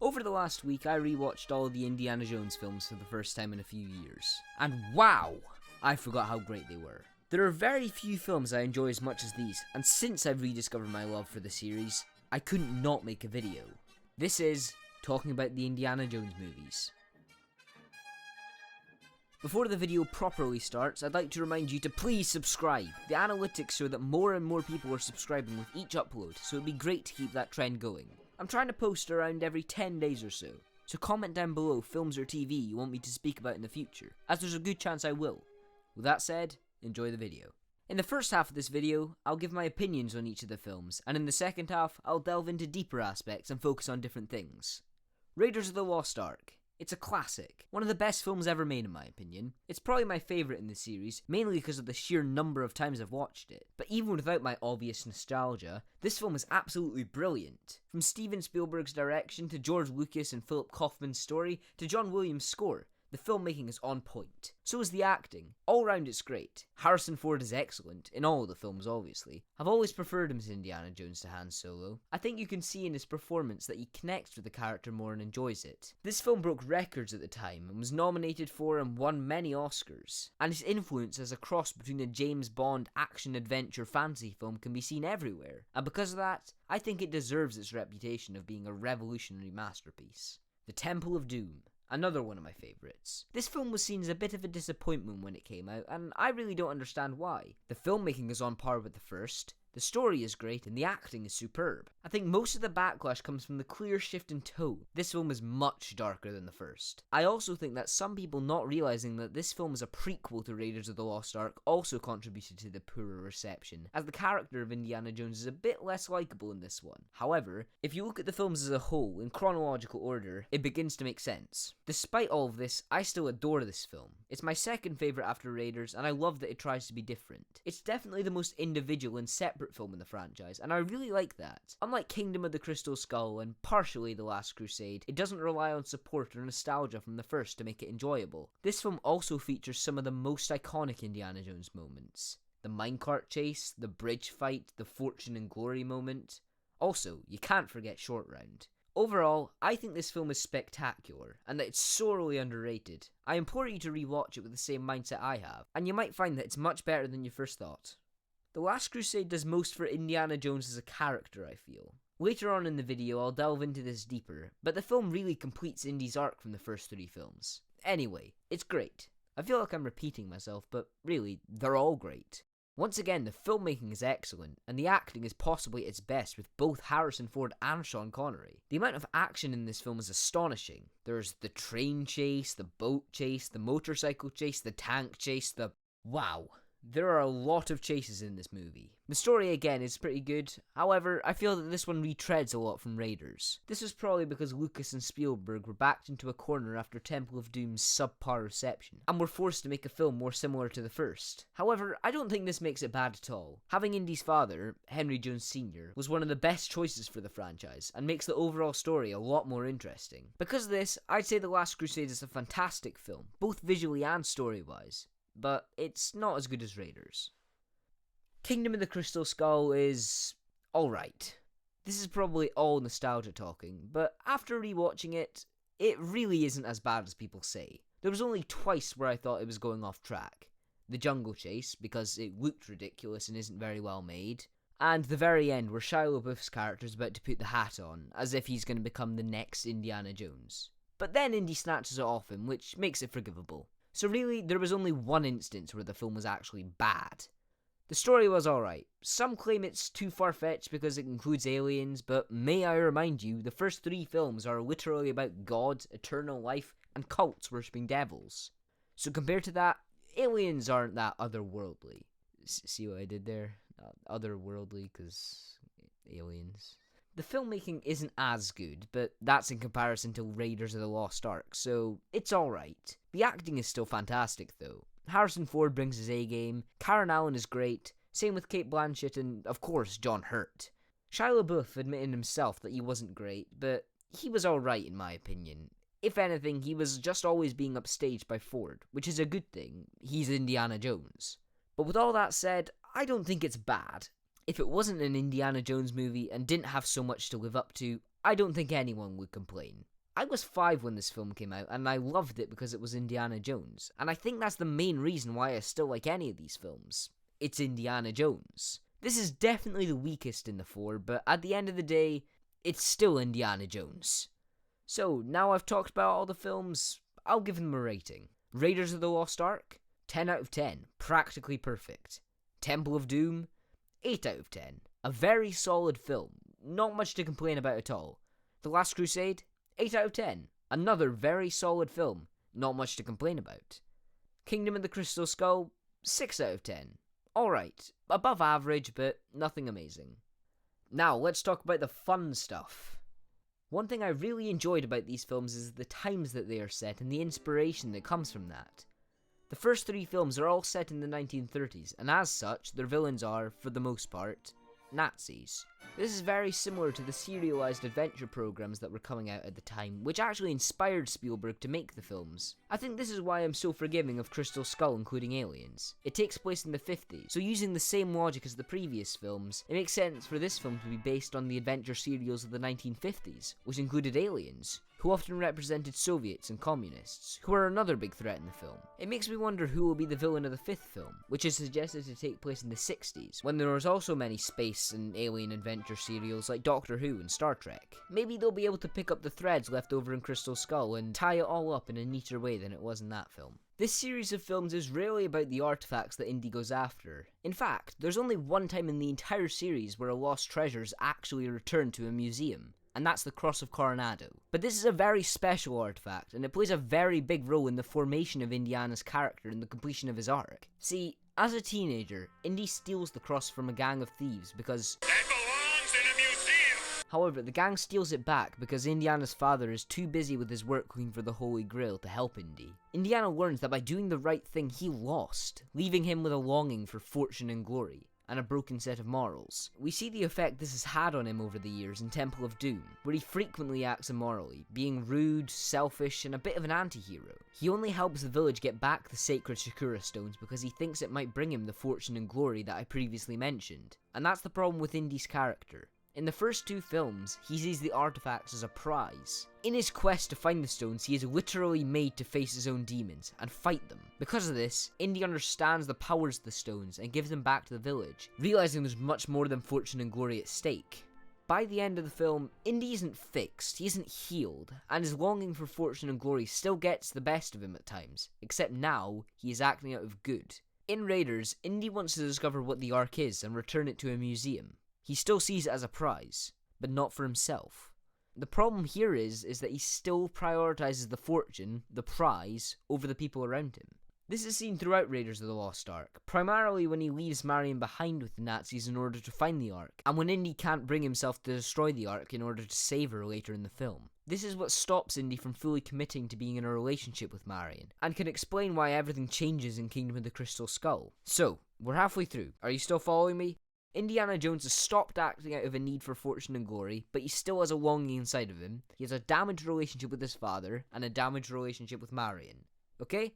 Over the last week, I rewatched all the Indiana Jones films for the first time in a few years. And wow! I forgot how great they were. There are very few films I enjoy as much as these, and since I've rediscovered my love for the series, I couldn't not make a video. This is talking about the Indiana Jones movies. Before the video properly starts, I'd like to remind you to please subscribe. The analytics show that more and more people are subscribing with each upload, so it'd be great to keep that trend going. I'm trying to post around every 10 days or so comment down below films or TV you want me to speak about in the future, as there's a good chance I will. With that said, enjoy the video. In the first half of this video, I'll give my opinions on each of the films, and in the second half, I'll delve into deeper aspects and focus on different things. Raiders of the Lost Ark. It's a classic. One of the best films ever made in my opinion. It's probably my favourite in the series, mainly because of the sheer number of times I've watched it. But even without my obvious nostalgia, this film is absolutely brilliant. From Steven Spielberg's direction, to George Lucas and Philip Kaufman's story, to John Williams' score, the filmmaking is on point. So is the acting. All round it's great. Harrison Ford is excellent, in all of the films obviously. I've always preferred him as Indiana Jones to Han Solo. I think you can see in his performance that he connects with the character more and enjoys it. This film broke records at the time and was nominated for and won many Oscars. And his influence as a cross between a James Bond action-adventure fantasy film can be seen everywhere. And because of that, I think it deserves its reputation of being a revolutionary masterpiece. The Temple of Doom. Another one of my favourites. This film was seen as a bit of a disappointment when it came out, and I really don't understand why. The filmmaking is on par with the first, the story is great, and the acting is superb. I think most of the backlash comes from the clear shift in tone. This film is much darker than the first. I also think that some people not realising that this film is a prequel to Raiders of the Lost Ark also contributed to the poorer reception, as the character of Indiana Jones is a bit less likeable in this one. However, if you look at the films as a whole, in chronological order, it begins to make sense. Despite all of this, I still adore this film. It's my second favourite after Raiders, and I love that it tries to be different. It's definitely the most individual and separate film in the franchise, and I really like that. Unlike Kingdom of the Crystal Skull and partially The Last Crusade, it doesn't rely on support or nostalgia from the first to make it enjoyable. This film also features some of the most iconic Indiana Jones moments. The minecart chase, the bridge fight, the fortune and glory moment. Also, you can't forget Short Round. Overall, I think this film is spectacular, and that it's sorely underrated. I implore you to rewatch it with the same mindset I have, and you might find that it's much better than you first thought. The Last Crusade does most for Indiana Jones as a character, I feel. Later on in the video, I'll delve into this deeper, but the film really completes Indy's arc from the first three films. Anyway, it's great. I feel like I'm repeating myself, but really, they're all great. Once again, the filmmaking is excellent, and the acting is possibly its best with both Harrison Ford and Sean Connery. The amount of action in this film is astonishing. There's the train chase, the boat chase, the motorcycle chase, the tank chase, wow. There are a lot of chases in this movie. The story again is pretty good, however, I feel that this one retreads a lot from Raiders. This was probably because Lucas and Spielberg were backed into a corner after Temple of Doom's subpar reception, and were forced to make a film more similar to the first. However, I don't think this makes it bad at all. Having Indy's father, Henry Jones Sr., was one of the best choices for the franchise, and makes the overall story a lot more interesting. Because of this, I'd say The Last Crusade is a fantastic film, both visually and story-wise. But it's not as good as Raiders. Kingdom of the Crystal Skull is alright. This is probably all nostalgia talking, but after rewatching it, it really isn't as bad as people say. There was only twice where I thought it was going off track. The jungle chase, because it looked ridiculous and isn't very well made, and the very end where Shia LaBeouf's character is about to put the hat on, as if he's going to become the next Indiana Jones. But then Indy snatches it off him, which makes it forgivable. So really, there was only one instance where the film was actually bad. The story was alright. Some claim it's too far-fetched because it includes aliens, but may I remind you, the first three films are literally about God, eternal life, and cults worshipping devils. So compared to that, aliens aren't that otherworldly. See what I did there? Otherworldly, because aliens. The filmmaking isn't as good, but that's in comparison to Raiders of the Lost Ark, so it's alright. The acting is still fantastic though. Harrison Ford brings his A-game, Karen Allen is great, same with Cate Blanchett and, of course, John Hurt. Shia LaBeouf admitted himself that he wasn't great, but he was alright in my opinion. If anything, he was just always being upstaged by Ford, which is a good thing. He's Indiana Jones. But with all that said, I don't think it's bad. If it wasn't an Indiana Jones movie and didn't have so much to live up to, I don't think anyone would complain. I was 5 when this film came out, and I loved it because it was Indiana Jones. And I think that's the main reason why I still like any of these films. It's Indiana Jones. This is definitely the weakest in the 4, but at the end of the day, it's still Indiana Jones. So, now I've talked about all the films, I'll give them a rating. Raiders of the Lost Ark, 10 out of 10, practically perfect. Temple of Doom, 8 out of 10. A very solid film, not much to complain about at all. The Last Crusade, 8 out of 10. Another very solid film, not much to complain about. Kingdom of the Crystal Skull, 6 out of 10. Alright, above average, but nothing amazing. Now, let's talk about the fun stuff. One thing I really enjoyed about these films is the times that they are set and the inspiration that comes from that. The first 3 films are all set in the 1930s, and as such, their villains are, for the most part, Nazis. This is very similar to the serialized adventure programs that were coming out at the time, which actually inspired Spielberg to make the films. I think this is why I'm so forgiving of Crystal Skull including aliens. It takes place in the 50s, so using the same logic as the previous films, it makes sense for this film to be based on the adventure serials of the 1950s, which included aliens, who often represented Soviets and communists, who are another big threat in the film. It makes me wonder who will be the villain of the 5th film, which is suggested to take place in the 60s, when there was also many space and alien adventure serials like Doctor Who and Star Trek. Maybe they'll be able to pick up the threads left over in Crystal Skull and tie it all up in a neater way than it was in that film. This series of films is rarely about the artifacts that Indy goes after. In fact, there's only one time in the entire series where a lost treasure is actually returned to a museum, and that's the Cross of Coronado. But this is a very special artifact, and it plays a very big role in the formation of Indiana's character and the completion of his arc. See, as a teenager, Indy steals the cross from a gang of thieves because it belongs in a museum! However, the gang steals it back because Indiana's father is too busy with his work looking for the Holy Grail to help Indy. Indiana learns that by doing the right thing he lost, leaving him with a longing for fortune and glory, and a broken set of morals. We see the effect this has had on him over the years in Temple of Doom, where he frequently acts immorally, being rude, selfish, and a bit of an anti-hero. He only helps the village get back the sacred Sakura stones because he thinks it might bring him the fortune and glory that I previously mentioned. And that's the problem with Indy's character. In the first 2 films, he sees the artifacts as a prize. In his quest to find the stones, he is literally made to face his own demons and fight them. Because of this, Indy understands the powers of the stones and gives them back to the village, realizing there's much more than fortune and glory at stake. By the end of the film, Indy isn't fixed, he isn't healed, and his longing for fortune and glory still gets the best of him at times, except now, he is acting out of good. In Raiders, Indy wants to discover what the Ark is and return it to a museum. He still sees it as a prize, but not for himself. The problem here is that he still prioritizes the fortune, the prize, over the people around him. This is seen throughout Raiders of the Lost Ark, primarily when he leaves Marion behind with the Nazis in order to find the Ark, and when Indy can't bring himself to destroy the Ark in order to save her later in the film. This is what stops Indy from fully committing to being in a relationship with Marion, and can explain why everything changes in Kingdom of the Crystal Skull. So, we're halfway through. Are you still following me? Indiana Jones has stopped acting out of a need for fortune and glory, but he still has a longing inside of him. He has a damaged relationship with his father, and a damaged relationship with Marion. Okay?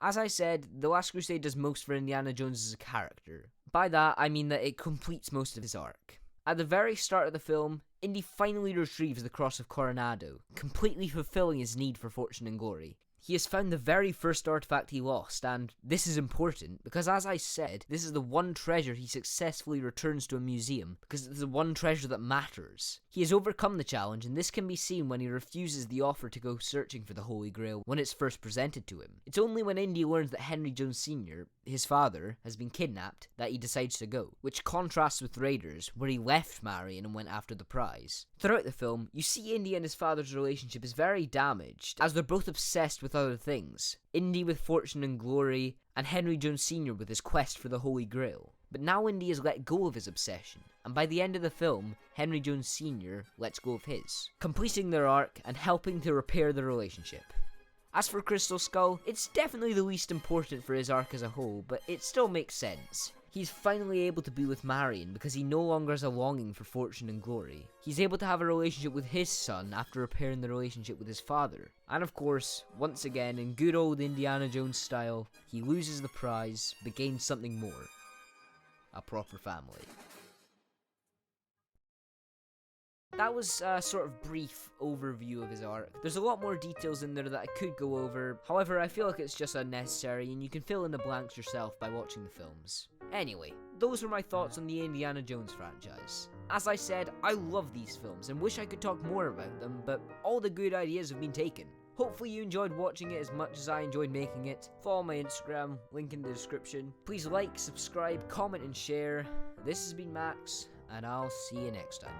As I said, The Last Crusade does most for Indiana Jones as a character. By that, I mean that it completes most of his arc. At the very start of the film, Indy finally retrieves the Cross of Coronado, completely fulfilling his need for fortune and glory. He has found the very first artifact he lost, and this is important, because as I said, this is the one treasure he successfully returns to a museum, because it's the one treasure that matters. He has overcome the challenge, and this can be seen when he refuses the offer to go searching for the Holy Grail when it's first presented to him. It's only when Indy learns that Henry Jones Sr., his father, has been kidnapped, that he decides to go, which contrasts with Raiders, where he left Marion and went after the prize. Throughout the film, you see Indy and his father's relationship is very damaged, as they're both obsessed with other things. Indy with fortune and glory, and Henry Jones Sr. with his quest for the Holy Grail. But now Indy has let go of his obsession, and by the end of the film, Henry Jones Sr. lets go of his, completing their arc and helping to repair the relationship. As for Crystal Skull, it's definitely the least important for his arc as a whole, but it still makes sense. He's finally able to be with Marion because he no longer has a longing for fortune and glory. He's able to have a relationship with his son after repairing the relationship with his father. And of course, once again, in good old Indiana Jones style, he loses the prize, but gains something more. A proper family. That was a sort of brief overview of his arc. There's a lot more details in there that I could go over, however I feel like it's just unnecessary and you can fill in the blanks yourself by watching the films. Anyway, those were my thoughts on the Indiana Jones franchise. As I said, I love these films and wish I could talk more about them, but all the good ideas have been taken. Hopefully you enjoyed watching it as much as I enjoyed making it. Follow my Instagram, link in the description. Please like, subscribe, comment and share. This has been Max, and I'll see you next time.